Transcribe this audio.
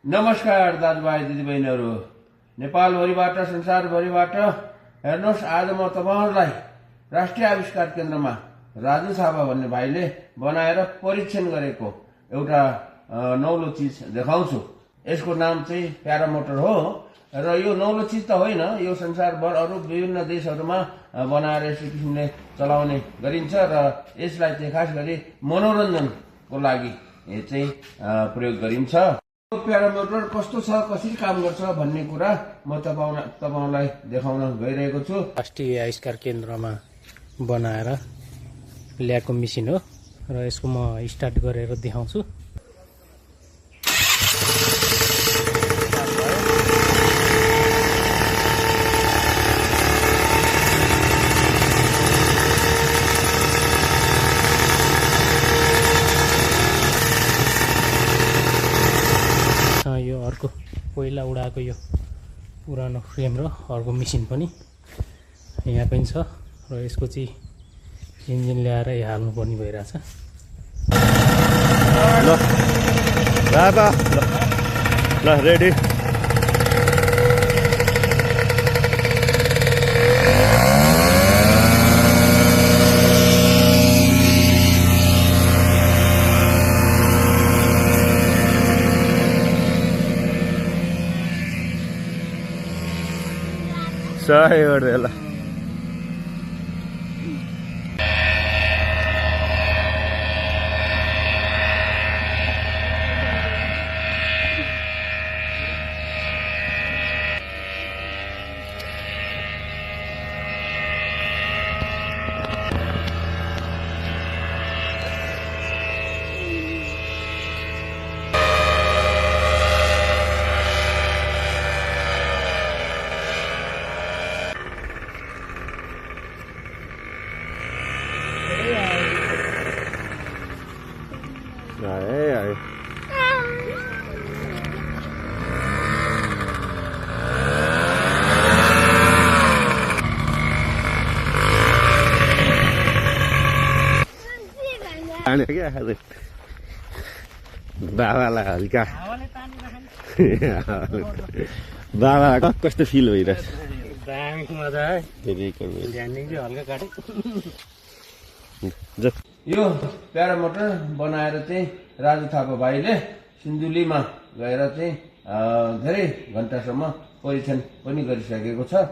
नमस्कार दाजुभाइ दिदीबहिनीहरू, नेपालभरिबाट संसारभरिबाट हेर्नुहोस्। आज म तपाईहरुलाई राष्ट्रिय आविष्कार केन्द्रमा राजु थापा भन्ने भाइले बनाएर परीक्षण गरेको एउटा नौलो चिज देखाउँछु। यसको नाम चाहिँ प्यारामोटर हो र यो नौलो चिज त होइन, यो संसारभर अरु विभिन्न देशहरूमा बनाएर यसै किसिमले चलाउने गरिन्छ र यसलाई चाहिँ खास गरी मनोरञ्जनको लागि चाहिँ प्रयोग गरिन्छ। प्यारामोटर कस्तो छ, कसरी काम गर्छ भन्ने कुरा म तपाईलाई देखाउन गइरहेको छु। राष्ट्रिय आविष्कार केन्द्रमा बनाएर ल्याएको मेसिन हो र यसको म स्टार्ट गरेर देखाउँछु। यो अर्को पहिला उडाएको यो पुरानो फ्रेम र अर्को मेसिन पनि यहाँ पनि छ र यसको चाहिँ इन्जिन ल्याएर यहाँ हाल्नुपर्ने भइरहेछ। ल रेडी। सही ಹೊಡೆದಲ್ಲ क्या बाबालाई हल्का बाबालाई कस्तो फिल भइरहेछ। यो प्यारामोटर बनाएर चाहिँ राजु थापा भाइले सिन्धुलीमा गएर चाहिँ धेरै घण्टासम्म परीक्षण पनि गरिसकेको छ।